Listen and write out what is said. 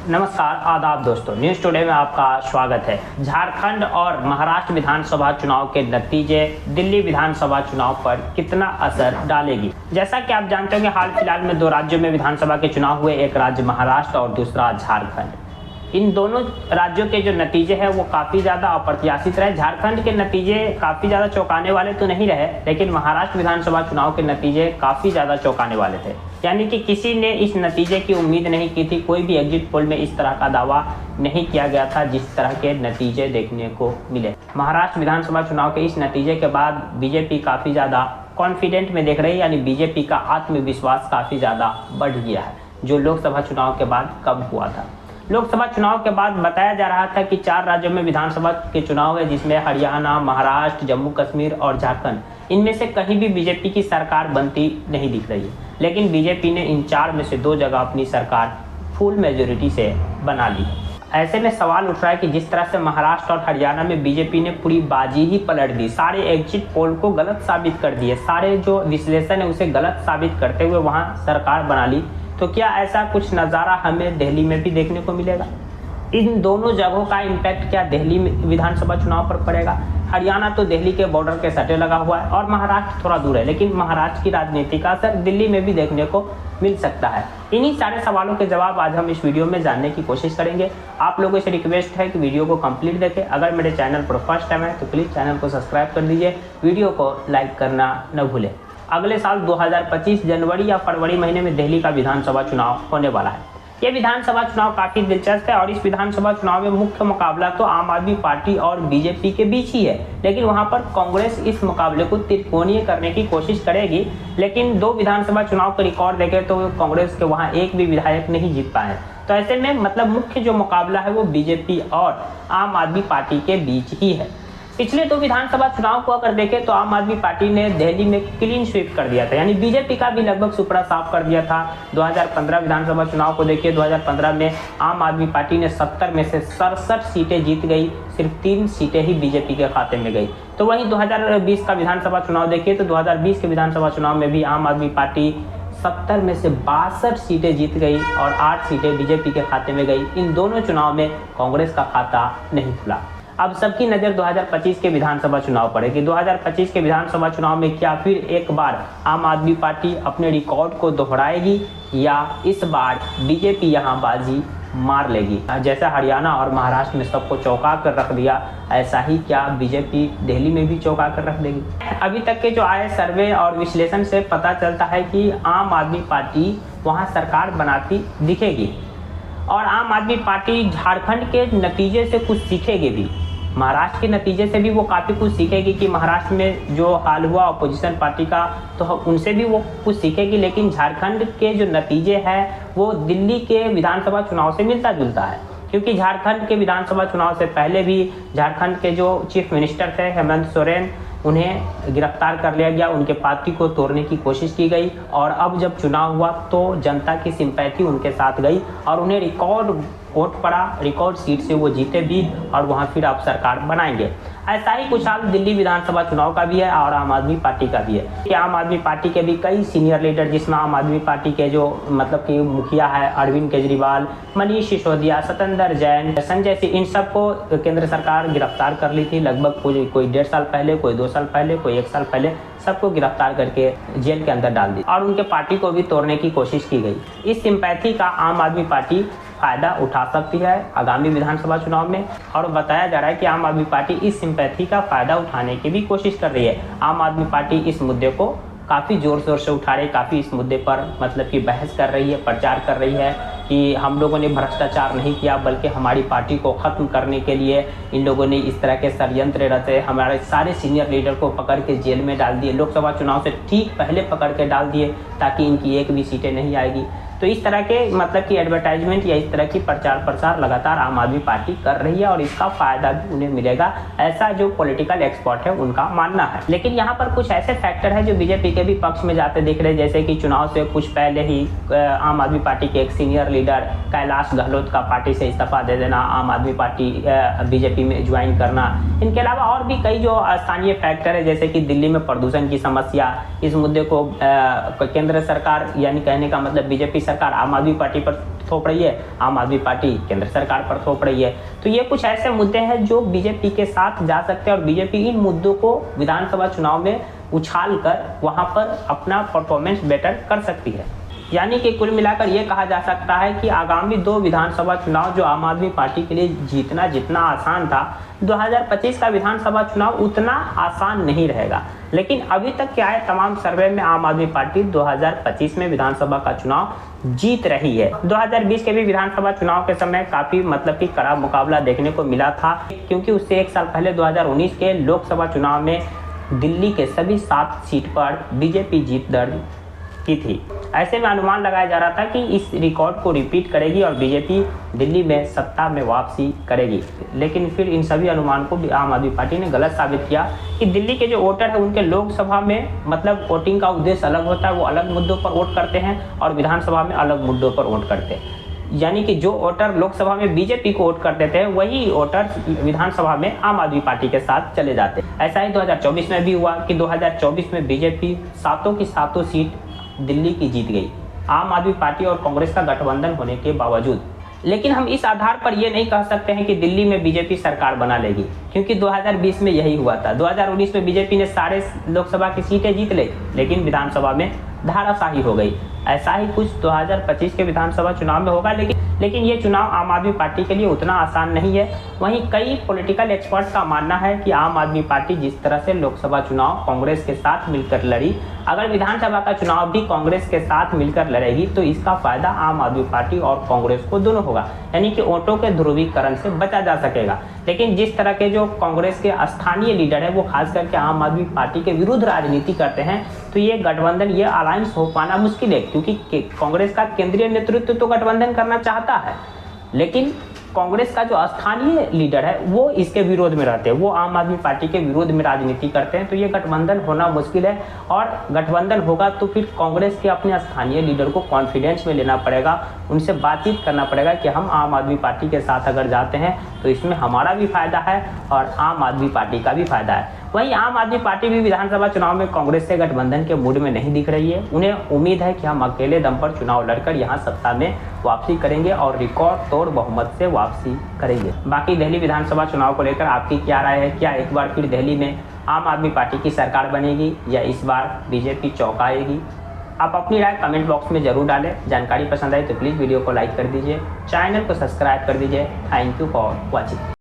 नमस्कार, आदाब दोस्तों। न्यूज़ टुडे में आपका स्वागत है। झारखंड और महाराष्ट्र विधानसभा चुनाव के नतीजे दिल्ली विधानसभा चुनाव पर कितना असर डालेगी। जैसा कि आप जानते हो कि हाल फिलहाल में 2 राज्यों में विधानसभा के चुनाव हुए, एक राज्य महाराष्ट्र और दूसरा झारखंड। इन दोनों राज्यों के जो नतीजे हैं वो काफ़ी ज़्यादा अप्रत्याशित रहे। झारखंड के नतीजे काफ़ी ज़्यादा चौंकाने वाले तो नहीं रहे, लेकिन महाराष्ट्र विधानसभा चुनाव के नतीजे काफ़ी ज़्यादा चौंकाने वाले थे। यानी कि किसी ने इस नतीजे की उम्मीद नहीं की थी। कोई भी एग्जिट पोल में इस तरह का दावा नहीं किया गया था जिस तरह के नतीजे देखने को मिले। महाराष्ट्र विधानसभा चुनाव के इस नतीजे के बाद बीजेपी काफ़ी ज़्यादा कॉन्फिडेंट में देख रही है, यानी बीजेपी का आत्मविश्वास काफ़ी ज़्यादा बढ़ गया है, जो लोकसभा चुनाव के बाद कब हुआ था। लोकसभा चुनाव के बाद बताया जा रहा था कि 4 राज्यों में विधानसभा के चुनाव है, जिसमें हरियाणा, महाराष्ट्र, जम्मू कश्मीर और झारखंड। इनमें से कहीं भी बीजेपी की सरकार बनती नहीं दिख रही है, लेकिन बीजेपी ने इन 4 में से 2 जगह अपनी सरकार फुल मेजोरिटी से बना ली। ऐसे में सवाल उठ रहा है कि जिस तरह से महाराष्ट्र और हरियाणा में बीजेपी ने पूरी बाजी ही पलट दी, सारे एग्जिट पोल को गलत साबित कर दिए, सारे जो विश्लेषण है उसे गलत साबित करते हुए वहाँ सरकार बना ली, तो क्या ऐसा कुछ नज़ारा हमें दिल्ली में भी देखने को मिलेगा? इन दोनों जगहों का इम्पैक्ट क्या दिल्ली में विधानसभा चुनाव पर पड़ेगा? हरियाणा तो दिल्ली के बॉर्डर के सटे लगा हुआ है और महाराष्ट्र थोड़ा दूर है, लेकिन महाराष्ट्र की राजनीति का असर दिल्ली में भी देखने को मिल सकता है। इन्हीं सारे सवालों के जवाब आज हम इस वीडियो में जानने की कोशिश करेंगे। आप लोगों से रिक्वेस्ट है कि वीडियो को कंप्लीट देखें। अगर मेरे चैनल पर फर्स्ट टाइम है तो प्लीज़ चैनल को सब्सक्राइब कर दीजिए, वीडियो को लाइक करना न भूलें। अगले साल 2025 जनवरी या फरवरी महीने में दिल्ली का विधानसभा चुनाव होने वाला है। ये विधानसभा चुनाव काफ़ी दिलचस्प है और इस विधानसभा चुनाव में मुख्य मुकाबला तो आम आदमी पार्टी और बीजेपी के बीच ही है, लेकिन वहां पर कांग्रेस इस मुकाबले को त्रिकोणीय करने की कोशिश करेगी। लेकिन 2 विधानसभा चुनाव का रिकॉर्ड देखें तो कांग्रेस के वहां एक भी विधायक नहीं जीत पाए। तो ऐसे में मतलब मुख्य जो मुकाबला है वो बीजेपी और आम आदमी पार्टी के बीच ही है। पिछले 2 विधानसभा चुनाव को अगर देखें तो आम आदमी पार्टी ने दिल्ली में क्लीन स्वीप कर दिया था, यानी बीजेपी का भी लगभग सुपड़ा साफ कर दिया था। 2015 विधानसभा चुनाव को देखिए, 2015 में आम आदमी पार्टी ने 70 में से 67 सीटें जीत गई, सिर्फ 3 सीटें ही बीजेपी के खाते में गई। तो वहीं 2020 का विधानसभा चुनाव देखिए तो 2020 के विधानसभा चुनाव में भी आम आदमी पार्टी 70 में से 62 सीटें जीत गई और 8 सीटें बीजेपी के खाते में गई। इन दोनों चुनाव में कांग्रेस का खाता नहीं खुला। अब सबकी नज़र 2025 के विधानसभा चुनाव पर है कि 2025 के विधानसभा चुनाव में क्या फिर एक बार आम आदमी पार्टी अपने रिकॉर्ड को दोहराएगी या इस बार बीजेपी यहां बाजी मार लेगी। जैसा हरियाणा और महाराष्ट्र में सबको चौंका कर रख दिया, ऐसा ही क्या बीजेपी दिल्ली में भी चौंका कर रख देगी? अभी तक के जो आए सर्वे और विश्लेषण से पता चलता है कि आम आदमी पार्टी वहाँ सरकार बनाती दिखेगी और आम आदमी पार्टी झारखंड के नतीजे से कुछ सीखेगी भी, महाराष्ट्र के नतीजे से भी वो काफ़ी कुछ सीखेगी कि महाराष्ट्र में जो हाल हुआ अपोजिशन पार्टी का, तो उनसे भी वो कुछ सीखेगी। लेकिन झारखंड के जो नतीजे हैं वो दिल्ली के विधानसभा चुनाव से मिलता जुलता है, क्योंकि झारखंड के विधानसभा चुनाव से पहले भी झारखंड के जो चीफ मिनिस्टर थे हेमंत सोरेन, उन्हें गिरफ्तार कर लिया गया, उनके पार्टी को तोड़ने की कोशिश की गई और अब जब चुनाव हुआ तो जनता की सिंपैथी उनके साथ गई और उन्हें रिकॉर्ड वोट पड़ा, रिकॉर्ड सीट से वो जीते भी और वहाँ फिर आप सरकार बनाएंगे। ऐसा ही कुछ हाल दिल्ली विधानसभा चुनाव का भी है और आम आदमी पार्टी का भी है कि आम आदमी पार्टी के भी कई सीनियर लीडर, जिसमें आम आदमी पार्टी के जो मतलब कि मुखिया है अरविंद केजरीवाल, मनीष सिसोदिया, सत्येंद्र जैन, संजय सिंह, इन सबको केंद्र सरकार गिरफ्तार कर ली थी लगभग कोई 1.5 साल पहले, कोई 2 साल पहले, कोई 1 साल पहले, सबको गिरफ्तार करके जेल के अंदर डाल दी और उनके पार्टी को भी तोड़ने की कोशिश की गई। इस सिंपैथी का आम आदमी पार्टी फायदा उठा सकती है आगामी विधानसभा चुनाव में और बताया जा रहा है कि आम आदमी पार्टी इस सिंपैथी का फायदा उठाने की भी कोशिश कर रही है। आम आदमी पार्टी इस मुद्दे को काफ़ी ज़ोर शोर से उठा रही है, काफ़ी इस मुद्दे पर मतलब कि बहस कर रही है, प्रचार कर रही है कि हम लोगों ने भ्रष्टाचार नहीं किया, बल्कि हमारी पार्टी को ख़त्म करने के लिए इन लोगों ने इस तरह के षड्यंत्र रचे, हमारे सारे सीनियर लीडर को पकड़ के जेल में डाल दिए, लोकसभा चुनाव से ठीक पहले पकड़ के डाल दिए ताकि इनकी एक भी सीटें नहीं आएगी। तो इस तरह के मतलब कि एडवर्टाइजमेंट या इस तरह की प्रचार प्रसार लगातार आम आदमी पार्टी कर रही है और इसका फायदा भी उन्हें मिलेगा, ऐसा जो पॉलिटिकल एक्सपर्ट है उनका मानना है। लेकिन यहाँ पर कुछ ऐसे फैक्टर है जो बीजेपी के भी पक्ष में जाते दिख रहे हैं, जैसे कि चुनाव से कुछ पहले ही आम आदमी पार्टी के एक सीनियर लीडर कैलाश गहलोत का पार्टी से इस्तीफा दे देना, आम आदमी पार्टी बीजेपी में ज्वाइन करना। इनके अलावा और भी कई जो स्थानीय फैक्टर है, जैसे कि दिल्ली में प्रदूषण की समस्या, इस मुद्दे को केंद्र सरकार यानी कहने का मतलब बीजेपी सरकार आम आदमी पार्टी पर थोप रही है, आम आदमी पार्टी केंद्र सरकार पर थोप रही है। तो ये कुछ ऐसे मुद्दे हैं जो बीजेपी के साथ जा सकते हैं और बीजेपी इन मुद्दों को विधानसभा चुनाव में उछाल कर वहाँ पर अपना परफॉर्मेंस बेटर कर सकती है। यानी कि कुल मिलाकर ये कहा जा सकता है कि आगामी 2 विधानसभा चुनाव जो आम आदमी पार्टी के लिए जीतना जितना आसान था, 2025 का विधानसभा चुनाव उतना आसान नहीं रहेगा। लेकिन अभी तक क्या है, तमाम सर्वे में आम आदमी पार्टी 2025 में विधानसभा का चुनाव जीत रही है। 2020 के भी विधानसभा चुनाव के समय काफी कि कड़ा मुकाबला देखने को मिला था, क्योंकि उससे 1 साल पहले 2019 के लोकसभा चुनाव में दिल्ली के सभी 7 सीट पर बीजेपी जीत दर्ज की थी। ऐसे में अनुमान लगाया जा रहा था कि इस रिकॉर्ड को रिपीट करेगी और बीजेपी दिल्ली में सत्ता में वापसी करेगी। लेकिन फिर इन सभी अनुमान को भी आम आदमी पार्टी ने गलत साबित किया कि दिल्ली के जो वोटर है उनके लोकसभा में वोटिंग का उद्देश्य अलग होता है, वो अलग मुद्दों पर वोट करते हैं और विधानसभा में अलग मुद्दों पर वोट करते हैं। यानी कि जो वोटर लोकसभा में बीजेपी को वोट करते थे वही वोटर विधानसभा में आम आदमी पार्टी के साथ चले जाते। ऐसा ही 2024 में भी हुआ कि 2024 में बीजेपी 7 की 7 सीट दिल्ली की जीत गई, आम आदमी पार्टी और कांग्रेस का गठबंधन होने के बावजूद। लेकिन हम इस आधार पर यह नहीं कह सकते हैं कि दिल्ली में बीजेपी सरकार बना लेगी, क्योंकि 2020 में यही हुआ था। 2019 में बीजेपी ने सारे लोकसभा की सीटें जीत ली, लेकिन विधानसभा में धाराशाही हो गई। ऐसा ही कुछ 2025 के विधानसभा चुनाव में होगा, लेकिन ये चुनाव आम आदमी पार्टी के लिए उतना आसान नहीं है। वहीं कई पॉलिटिकल एक्सपर्ट्स का मानना है कि आम आदमी पार्टी जिस तरह से लोकसभा चुनाव कांग्रेस के साथ मिलकर लड़ी, अगर विधानसभा का चुनाव भी कांग्रेस के साथ मिलकर लड़ेगी तो इसका फायदा आम आदमी पार्टी और कांग्रेस को दोनों होगा, यानी कि वोटों के ध्रुवीकरण से बचा जा सकेगा। लेकिन जिस तरह के जो कांग्रेस के स्थानीय लीडर है वो खास करके आम आदमी पार्टी के विरुद्ध राजनीति करते हैं, तो ये गठबंधन, ये अलायंस हो पाना मुश्किल है, क्योंकि कांग्रेस का केंद्रीय नेतृत्व तो गठबंधन करना चाहता है, लेकिन कांग्रेस का जो स्थानीय लीडर है वो इसके विरोध में रहते हैं, वो आम आदमी पार्टी के विरोध में राजनीति करते हैं। तो ये गठबंधन होना मुश्किल है, और गठबंधन होगा तो फिर कांग्रेस के अपने स्थानीय लीडर को कॉन्फिडेंस में लेना पड़ेगा, उनसे बातचीत करना पड़ेगा कि हम आम आदमी पार्टी के साथ अगर जाते हैं तो इसमें हमारा भी फायदा है और आम आदमी पार्टी का भी फायदा है। वहीं आम आदमी पार्टी भी विधानसभा चुनाव में कांग्रेस से गठबंधन के मूड में नहीं दिख रही है। उन्हें उम्मीद है कि हम अकेले दम पर चुनाव लड़कर यहां सत्ता में वापसी करेंगे और रिकॉर्ड तोड़ बहुमत से वापसी करेंगे। बाकी दिल्ली विधानसभा चुनाव को लेकर आपकी क्या राय है? क्या एक बार फिर दिल्ली में आम आदमी पार्टी की सरकार बनेगी या इस बार बीजेपी चौंकाएगी? आप अपनी राय कमेंट बॉक्स में जरूर डालें। जानकारी पसंद आई तो प्लीज़ वीडियो को लाइक कर दीजिए, चैनल को सब्सक्राइब कर दीजिए। Thank you for watching.